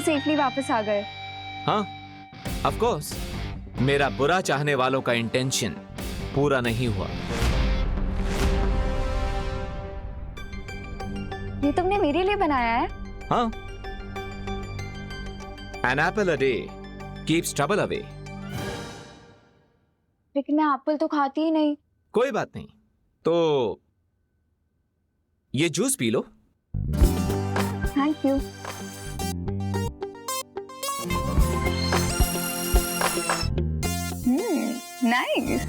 Safely वापस आ गए। हाँ, ऑफ कोर्स। मेरा बुरा चाहने वालों का इंटेंशन पूरा नहीं हुआ। ये तुमने मेरे लिए बनाया है? हाँ। An apple a day keeps trouble away. लेकिन मैं एप्पल तो खाती ही नहीं। कोई बात नहीं, तो ये juice P low. Thank you. Nice.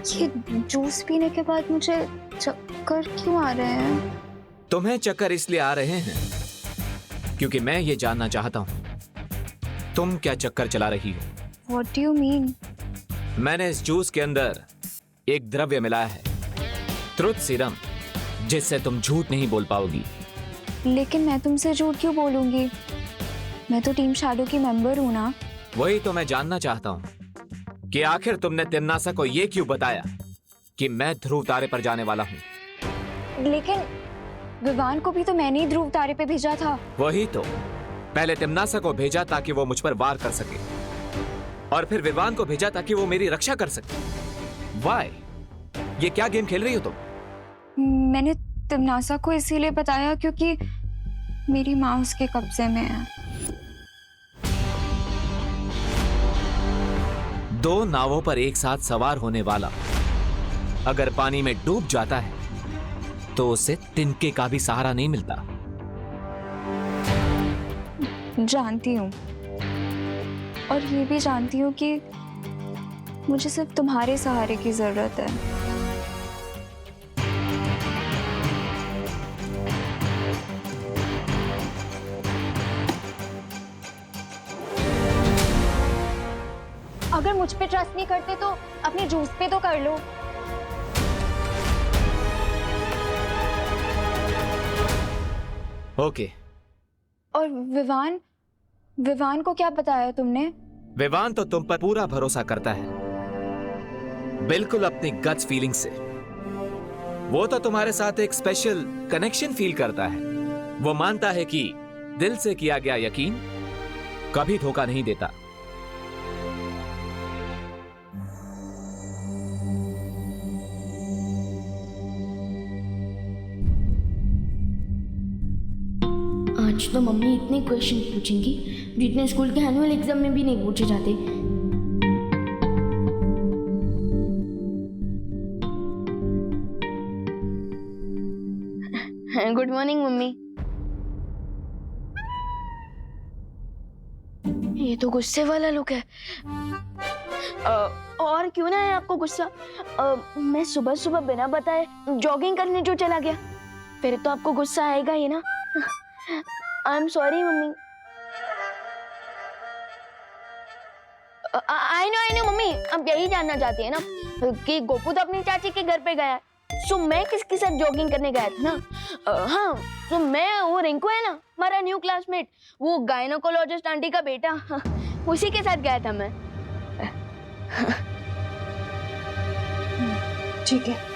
ये जूस पीने के बाद मुझे चक्कर क्यों आ रहे हैं? तुम्हें चक्कर इसलिए आ रहे हैं क्योंकि मैं ये जानना चाहता हूं तुम क्या चक्कर चला रही हो। What do you mean? मैंने इस जूस के अंदर एक द्रव्य मिलाया है, ट्रुथ सीरम, जिससे तुम झूठ नहीं बोल पाओगी। लेकिन मैं तुमसे झूठ क्यों बोलूंगी? मैं तो टीम शैडो की मेंबर हूं ना। वही तो मैं जानना चाहता हूं कि आखिर तुमने तिन्नासा को ये क्यों बताया कि मैं ध्रुव तारे पर जाने वाला हूं। लेकिन विवान को भी तो मैंने ही ध्रुव तारे पे भेजा था। वही तो, पहले तिम्नासा को भेजा ताकि वो मुझ पर वार कर सके, और फिर विवान को भेजा ताकि वो मेरी रक्षा कर सके। वाई? ये क्या गेम खेल रही हो तुम? मैंने तिम्नासा को इसीलिए बताया क्योंकि मेरी माँ उसके कब्जे में है। दो नावों पर एक साथ सवार होने वाला अगर पानी में डूब जाता है तो उसे तिनके का भी सहारा नहीं मिलता। जानती हूँ, और ये भी जानती हूँ कि मुझे सिर्फ तुम्हारे सहारे की जरूरत है। अगर मुझ पे ट्रस्ट नहीं करते तो अपने जूस पे तो कर लो। ओके। और विवान को क्या बताया तुमने? विवान तो तुम पर पूरा भरोसा करता है, बिल्कुल अपनी गट्स फीलिंग से। वो तो तुम्हारे साथ एक स्पेशल कनेक्शन फील करता है। वो मानता है कि दिल से किया गया यकीन कभी धोखा नहीं देता। आज तो मम्मी इतने क्वेश्चन पूछेंगी जितने स्कूल के एनुअल एग्जाम में भी नहीं पूछे जाते। Good morning mummy. ये तो गुस्से वाला लुक है। और क्यों ना है आपको गुस्सा? मैं सुबह सुबह बिना बताए जॉगिंग करने जो चला गया, फिर तो आपको गुस्सा आएगा ही ना। आई am sorry mummy. I know mummy, अब यही जानना चाहती है ना कि गोपू तो अपनी चाची के घर पे गया है, सो मैं किसके साथ जॉगिंग करने गया था ना। हाँ, तो मैं, वो रिंकू है ना हमारा न्यू क्लासमेट, वो गायनोकोलॉजिस्ट आंटी का बेटा, उसी के साथ गया था मैं। ठीक है।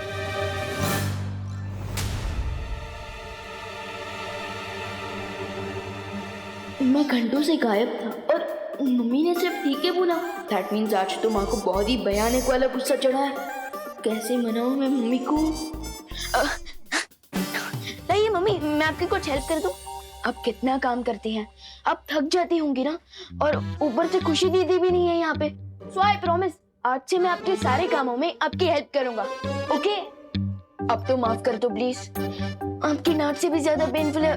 मैं घंटों से गायब था और मम्मी ने सिर्फ ठीक है बोला। दैट मीन्स आज तो माँ को बहुत ही भयानक वाला गुस्सा चढ़ा है। कैसे मनाऊं मैं मम्मी को? नहीं मम्मी, मैं आपकी कुछ हेल्प कर दूं? आप कितना काम करती हैं, आप थक जाती होंगी ना, और ऊपर से खुशी दीदी भी नहीं है यहाँ पे। सो आई प्रॉमिस, आज से मैं आपके सारे कामों में आपकी हेल्प करूंगा। ओके? अब तो माफ कर दो प्लीज। आपकी डांट से भी ज्यादा पेनफुल है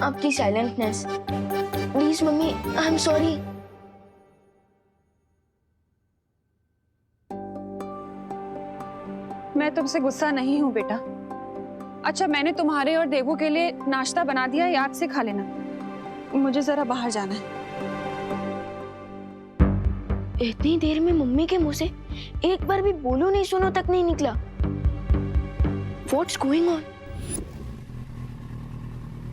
आपकी silentness. Please mummy, I am sorry. मैं तुमसे गुस्सा नहीं हूँ बेटा। अच्छा, मैंने तुम्हारे और देवू के लिए नाश्ता बना दिया, याद से खा लेना। मुझे जरा बाहर जाना है। इतनी देर में मम्मी के मुंह से एक बार भी बोलो नहीं सुनो तक नहीं निकला। What's going on?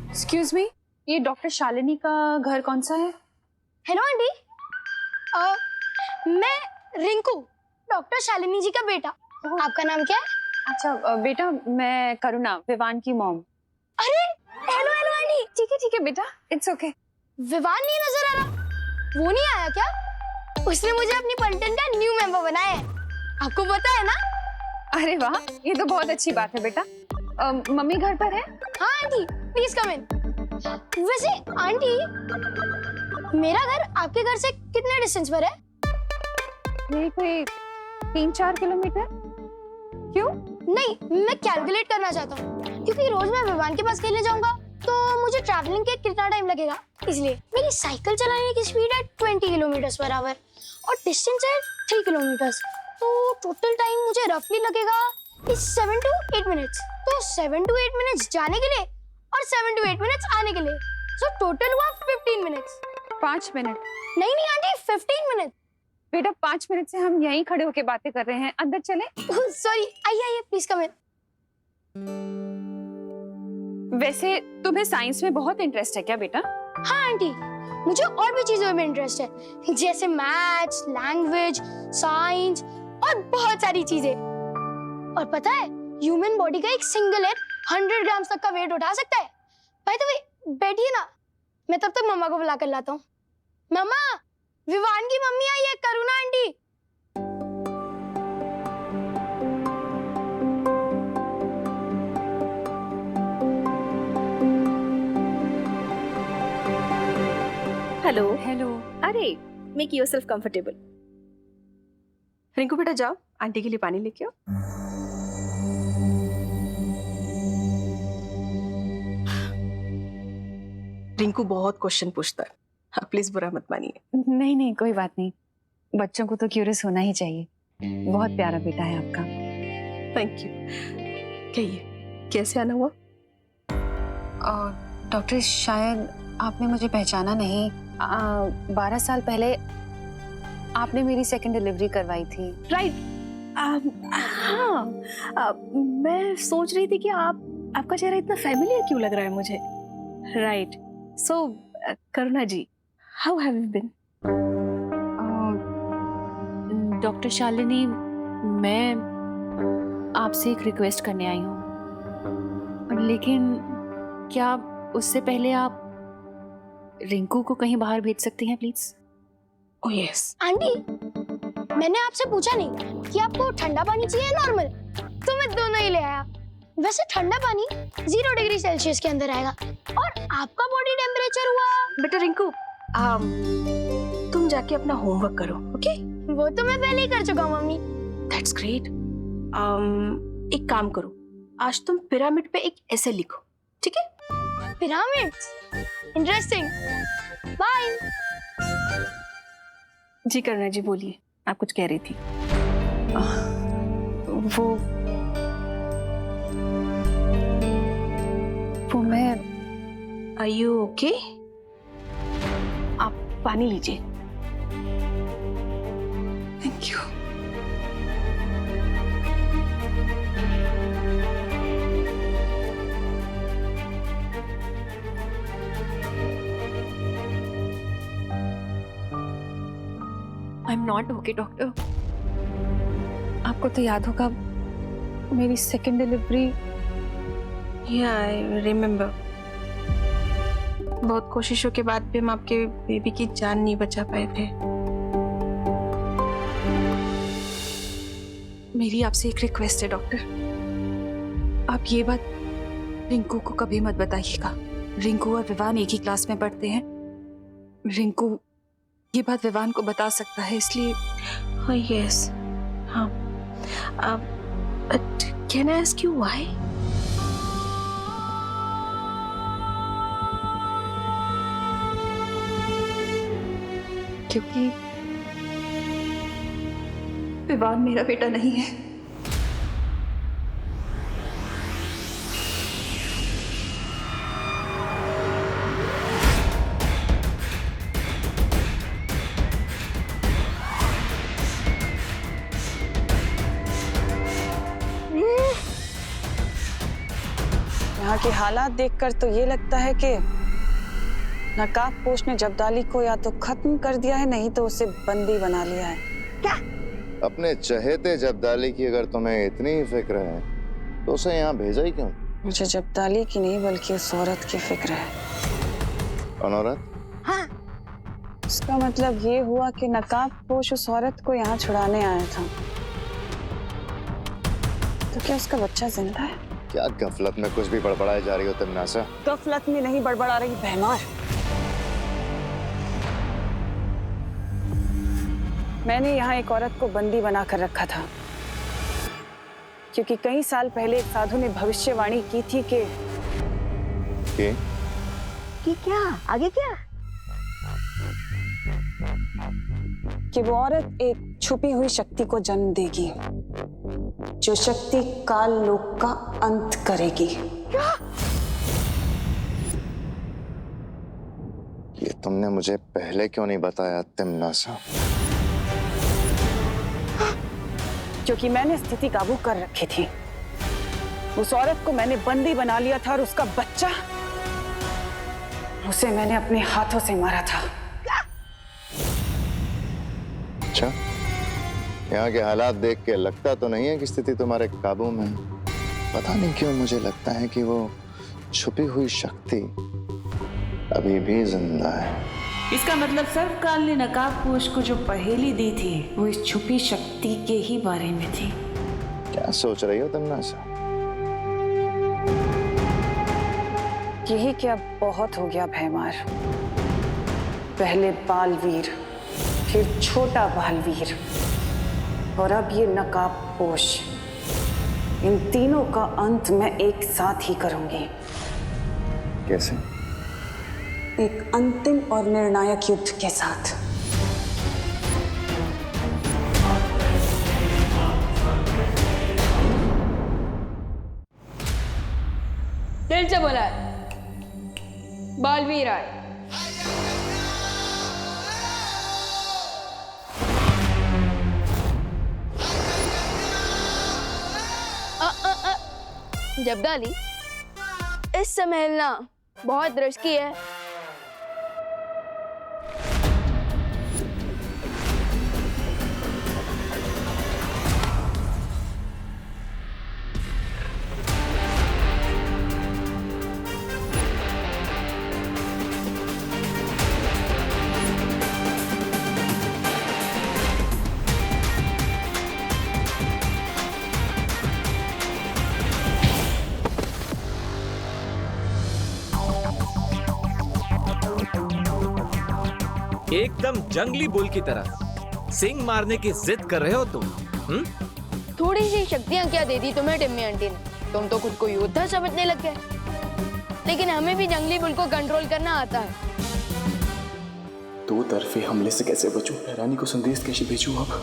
Excuse me, ये डॉक्टर शालिनी का घर कौन सा है? Hello aunty. मैं रिंकू, डॉक्टर शालिनी जी का बेटा। आपका नाम क्या है? अच्छा बेटा, मैं करुणा, विवान की मॉम। अरे हेलो हेलो आंटी। ठीक है बेटा, इट्स ओके। विवान नहीं नजर आ रहा? वो नहीं आया क्या? उसने मुझे अपनी पलटन का न्यू मेंबर बनाया है, आपको पता है ना? अरे वाह, ये तो बहुत अच्छी बात है बेटा। मम्मी घर पर है? हाँ आंटी, प्लीज कम इन। वैसे आंटी, मेरा घर आपके घर से कितने डिस्टेंस पर है? यही कोई 3-4 किलोमीटर। क्यों? नहीं, मैं कैलकुलेट करना चाहता हूँ, क्योंकि रोज मैं विवान के पास खेलने जाऊंगा तो मुझे ट्रैवलिंग के कितना टाइम लगेगा, इसलिए मेरी साइकिल चलाने की स्पीड है 20 किलोमीटर पर आवर और डिस्टेंस है 3 किलोमीटर, तो टोटल टाइम मुझे रफली लगेगा 7 to 8 मिनट्स। तो 7 to 8 मिनट्स जाने के लिए और 7 to 8 मिनट्स आने के लिए, सो टोटल हुआ 15 मिनट्स। 5 मिनट? नहीं नहीं आंटी, 15 मिनट। बेटा 5 मिनट से हम यहीं खड़े होके बातें कर रहे हैं, अंदर चले? सॉरी, आइए प्लीज कम इन। वैसे तुम्हें साइंस में बहुत इंटरेस्ट है क्या बेटा? हाँ आंटी, मुझे और भी चीजों में इंटरेस्ट है, जैसे मैथ्स, लैंग्वेज, साइंस और बहुत सारी चीजें। और पता है, ह्यूमन बॉडी का एक सिंगल हेड 100 ग्राम तक का वेट उठा सकता है। बाय द वे, बैठिए ना, मैं तब तक मम्मा को बुला कर लाता हूँ। मम्मा, विवान की मम्मी आई है, करुणा आंटी। हेलो। हेलो। अरे, मेक योरसेल्फ कंफर्टेबल। रिंकू बेटा जाओ, आंटी के लिए पानी लेके आओ। रिंकू बहुत क्वेश्चन पूछता है, हाँ, प्लीज बुरा मत मानिए। नहीं, कोई बात नहीं, बच्चों को तो क्यूरियस होना ही चाहिए। बहुत प्यारा बेटा है आपका। Thank you. कहिए, कैसे आना हुआ? डॉक्टर, शायद आपने मुझे पहचाना नहीं। 12 साल पहले आपने मेरी सेकंड डिलीवरी करवाई थी। राइट। हाँ, मैं सोच रही थी कि आपका चेहरा इतना फैमिलियर क्यों लग रहा है मुझे। Right. So Karuna ji, how have you been? Doctor Shalini, मैं आपसे एक रिक्वेस्ट करने आई हूँ, लेकिन क्या उससे पहले आप रिंकू को कहीं बाहर भेज सकती हैं प्लीज? Oh yes. आंटी, मैंने आपसे पूछा नहीं कि आपको ठंडा पानी चाहिए नॉर्मल, तो मैं दोनों ही ले आया। वैसे ठंडा पानी 0 डिग्री सेल्सियस के अंदर आएगा और आपका बॉडी टेम्परेचर हुआ। बेटा रिंकू, तुम जाके अपना होमवर्क करो, ओके? वो तो मैं पहले ही कर चुका हूँ मम्मी। That's great. एक काम करो, आज तुम पिरामिड पे एक ऐसे लिखो, ठीक है? Pyramids, interesting. बाय। जी करुणा जी, बोलिए, आप कुछ कह रही थी। वो मैं आर यू ओके? आप पानी लीजिए। Thank you. I am not okay doctor. आपको तो याद होगा मेरी सेकंड डिलीवरी। या आई रिमेम्बर। बहुत कोशिशों के बाद भी हम आपके बेबी की जान नहीं बचा पाए थे। मेरी आपसे एक रिक्वेस्ट है डॉक्टर, आप ये बात रिंकू को कभी मत बताइएगा। रिंकू और विवान एक ही क्लास में पढ़ते हैं। रिंकू ये बात विवान को बता सकता है, इसलिए। हाँ यस, हाँ। Can I ask you why? क्योंकि विवान मेरा बेटा नहीं है। यहाँ के हालात देखकर तो ये लगता है कि नकाबपोश ने जब्दाली को या तो खत्म कर दिया है, नहीं तो उसे बंदी बना लिया है। अपने चहेते जब्दाली की अगर तुम्हें इतनी ही फिक्र है तो उसे यहाँ भेजा ही क्यों? मुझे जब्दाली की नहीं बल्कि उस औरत की फिक्र है। कौन औरत? इसका मतलब ये हुआ कि नकाबपोश उस औरत को यहाँ छुड़ाने आया था। तो क्या उसका बच्चा जिंदा है? क्या गफलत में कुछ भी बड़बड़ाए जा रही हो तुम नासा? गफलत में नहीं बड़बड़ा रही भैमार। मैंने यहाँ एक औरत को बंदी बनाकर रखा था क्योंकि कई साल पहले एक साधु ने भविष्यवाणी की थी कि क्या आगे क्या? कि वो औरत एक छुपी हुई शक्ति को जन्म देगी जो शक्ति काल लोक का अंत करेगी। ये तुमने मुझे पहले क्यों नहीं बताया तिमनासा? क्योंकि मैंने स्थिति काबू कर रखी थी। उस औरत को मैंने बंदी बना लिया था और उसका बच्चा, उसे मैंने अपने हाथों से मारा था। अच्छा, यहाँ के हालात देख के लगता तो नहीं है कि स्थिति तुम्हारे काबू में है। पता नहीं क्यों मुझे लगता है कि वो छुपी हुई शक्ति अभी भी जिंदा है। इसका मतलब सर्वकाल ने नकाबपोश को जो पहेली दी थी वो इस छुपी शक्ति के ही बारे में थी। क्या सोच रही हो तिमनासा? यही क्या बहुत हो गया भैमार। पहले बालवीर, फिर छोटा बालवीर और अब ये नकाबपोश। इन तीनों का अंत मैं एक साथ ही करूंगी। कैसे? एक अंतिम और निर्णायक युद्ध के साथ। दिल से बोला है, बालवीर आए। जब्दाली, इस समय हिलना बहुत रिस्की है। एकदम जंगली बुल की तरह सिंग मारने की जिद कर रहे हो तुम? थोड़ी सी शक्तियां क्या दे दी तुम्हें टिम्मी आंटी ने? तुम तो खुद को योद्धा समझने लग गए। लेकिन हमें भी जंगली बुल को कंट्रोल करना आता है। दो तरफे हमले से कैसे बचूं? रानी को संदेश कैसे भेजूं अब?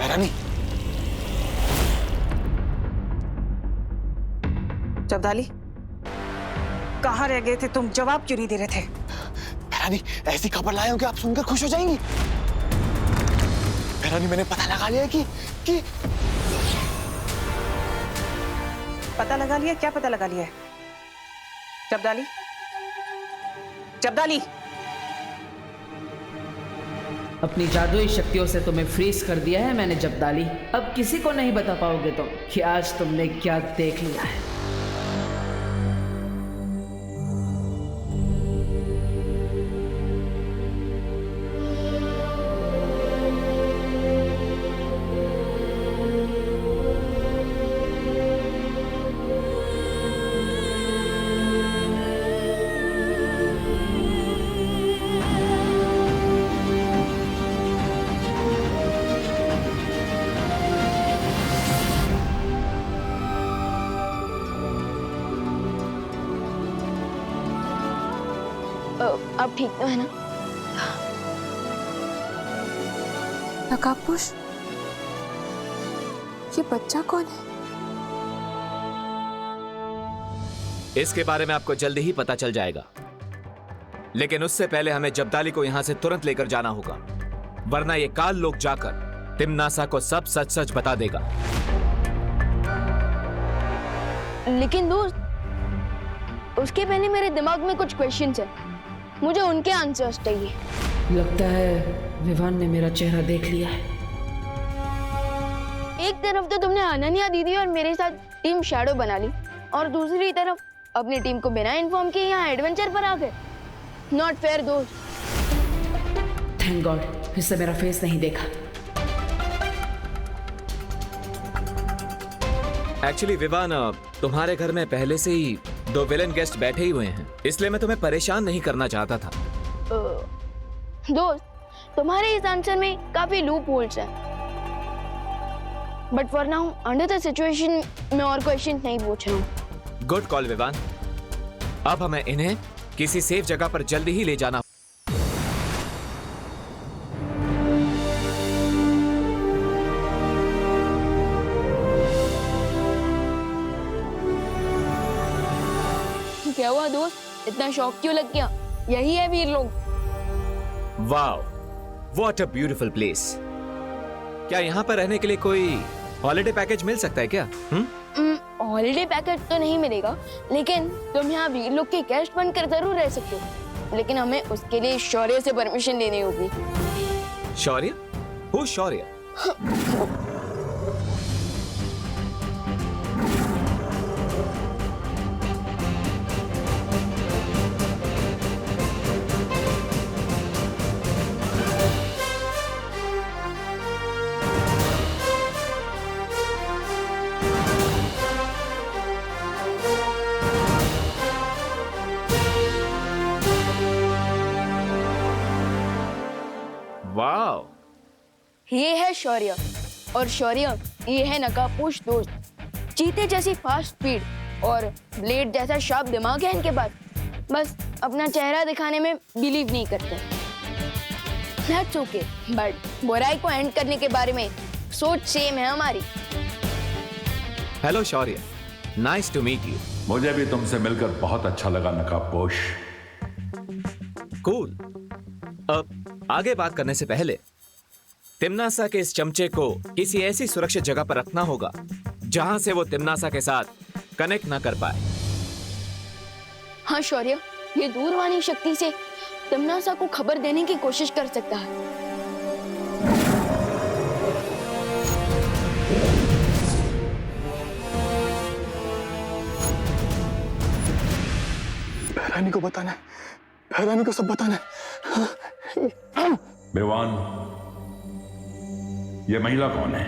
रानी, जब्दाली, कहाँ रह गए थे तुम? जवाब क्यों नहीं दे रहे थे? रानी, ऐसी खबर लाया हूं कि आप सुनकर खुश हो जाएंगी। रानी, मैंने पता लगा लिया कि पता लगा लिया? क्या पता लगा लिया है? जब्दाली, जब्दाली, अपनी जादुई शक्तियों से तुम्हें फ्रीज कर दिया है मैंने जब्दाली। अब किसी को नहीं बता पाओगे तुम कि आज तुमने क्या देख लिया है। आप ठीक तो है ना? नकाबपोश, ये बच्चा कौन है? इसके बारे में आपको जल्दी ही पता चल जाएगा, लेकिन उससे पहले हमें जब्दाली को यहां से तुरंत लेकर जाना होगा, वरना ये काल लोग जाकर तिम्नासा को सब सच सच बता देगा। लेकिन दोस्त, उसके पहले मेरे दिमाग में कुछ क्वेश्चंस हैं, मुझे उनके आंसर्स चाहिए। लगता है विवान ने मेरा चेहरा देख लिया है। एक तरफ तो तुमने अनन्या दीदी और मेरे साथ टीम शैडो बना ली, और दूसरी तरफ अपनी टीम को बिना इन्फॉर्म किए यहाँ एडवेंचर पर आ गए। नॉट फेयर दोस्त। थैंक गॉड, इससे मेरा फेस नहीं देखा। एक्चुअली विवान, तुम्हारे घर में पहले से ही 2 विलन गेस्ट बैठे ही हुए हैं, इसलिए मैं तुम्हें परेशान नहीं करना चाहता था। दोस्त, तुम्हारे इस आंसर में काफी लूप होल्स हैं, but for now under the situation मैं और क्वेश्चन नहीं पूछ रहा हूँ। Good call Vivaan. अब हमें इन्हें किसी सेफ जगह पर जल्दी ही ले जाना। क्या हुआ दोस्त, इतना शौक क्यों लग गया? यही है वीर लोग। Wow, what a beautiful place. क्या यहाँ पर रहने के लिए कोई हॉलिडे पैकेज मिल सकता है क्या? हॉलिडे पैकेज तो नहीं मिलेगा, लेकिन तुम यहाँ वीर लोग के गेस्ट बनकर जरूर रह सकते हो, लेकिन हमें उसके लिए शौर्य से परमिशन लेनी होगी। शौर्य? Who Shaurya? वाओ, ये है शौर्य, और शौर्य ये है नकाबपोश दोस्त। चीते जैसी फास्ट स्पीड और ब्लेड जैसा शार्प दिमाग है इनके पास, बस अपना चेहरा दिखाने में बिलीव नहीं करते। That's okay, बट बुराई को एंड करने के बारे में सोच सेम है हमारी। Hello Shaurya, nice to meet you. मुझे भी तुमसे मिलकर बहुत अच्छा लगा नकाबपोश। कूल। अब आगे बात करने से पहले तिम्नासा के इस चमचे को किसी ऐसी सुरक्षित जगह पर रखना होगा जहां से वो तिम्नासा के साथ कनेक्ट ना कर पाए। हाँ शौर्य, ये दूरवाणी शक्ति से तिम्नासा को खबर देने की कोशिश कर सकता है। रानी को बताना है, रानी को सब बताना है। विवान, ये महिला कौन है?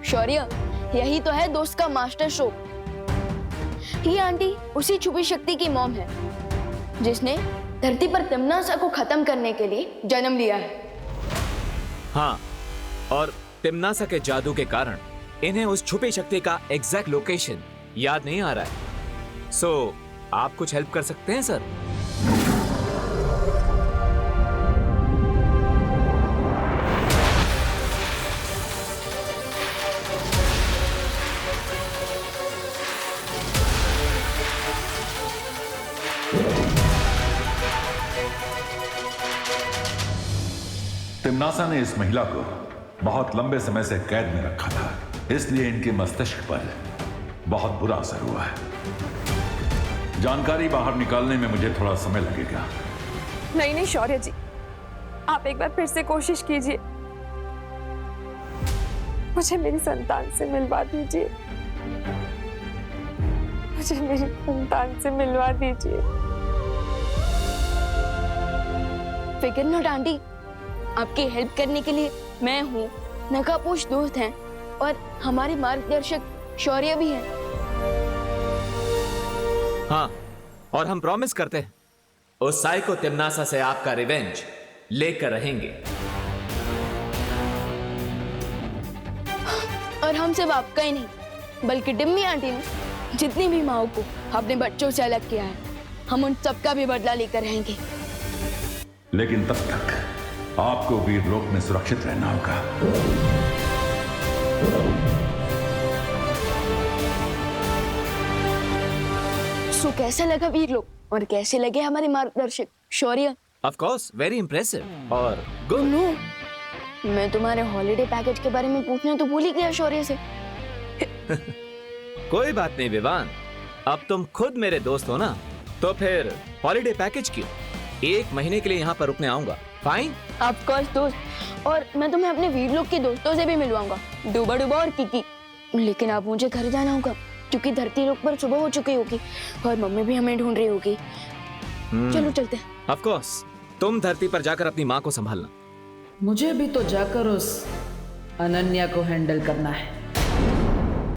शौर्य, यही तो है दोस्त का मास्टर स्ट्रोक। ये आंटी उसी छुपी शक्ति की मॉम है जिसने धरती पर तिम्नासा को खत्म करने के लिए जन्म लिया है। हाँ, और तिम्नासा के जादू के कारण इन्हें उस छुपी शक्ति का एग्जैक्ट लोकेशन याद नहीं आ रहा है। सो आप कुछ हेल्प कर सकते हैं सर? तिम्नासा ने इस महिला को बहुत लंबे समय से कैद में रखा था, इसलिए इनके मस्तिष्क पर बहुत बुरा असर हुआ है। जानकारी बाहर निकालने में मुझे थोड़ा समय लगेगा। नहीं नहीं शौर्य जी, आप एक बार फिर से कोशिश कीजिए, मुझे मेरी संतान से मिलवा दीजिए, मुझे मेरी संतान से मिलवा दीजिए। फिकर नॉट आंटी, आपकी हेल्प करने के लिए मैं हूँ, नकाबपोश दोस्त हैं और हमारे मार्गदर्शक शौर्य भी हैं। हाँ, और हम प्रॉमिस करते हैं उस साइको तिम्नासा से आपका रिवेंज लेकर रहेंगे। और हम सिर्फ आपका ही नहीं, बल्कि डिम्मी आंटी ने जितनी भी माओ को अपने बच्चों से अलग किया है, हम उन सबका भी बदला लेकर रहेंगे। लेकिन तब तक आपको वीरलोक में सुरक्षित रहना होगा। सो कैसा लगा वीरलोक और कैसे लगे हमारे मार्गदर्शक शौर्य? ऑफ कोर्स वेरी इंप्रेसिव और गुड। नो, मैं तुम्हारे हॉलिडे पैकेज के बारे में पूछना तो भूल ही गया शौर्य से। कोई बात नहीं विवान, अब तुम खुद मेरे दोस्त हो ना, तो फिर हॉलिडे पैकेज क्यों? 1 महीने के लिए यहाँ पर रुकने आऊंगा। फाइन? ऑफ कोर्स दोस्त, और मैं तुम्हें अपने वीरलोक के दोस्तों से भी मिलवाऊंगा, डूबा डूबा और किकी। लेकिन अब मुझे घर जाना होगा क्योंकि धरती लोक पर सुबह हो चुकी होगी और मम्मी भी हमें ढूंढ रही होगी। चलो चलते हैं। ऑफ कोर्स, तुम धरती पर जाकर अपनी माँ को संभालना। मुझे भी तो जाकर उस अनन्या को हैंडल करना है।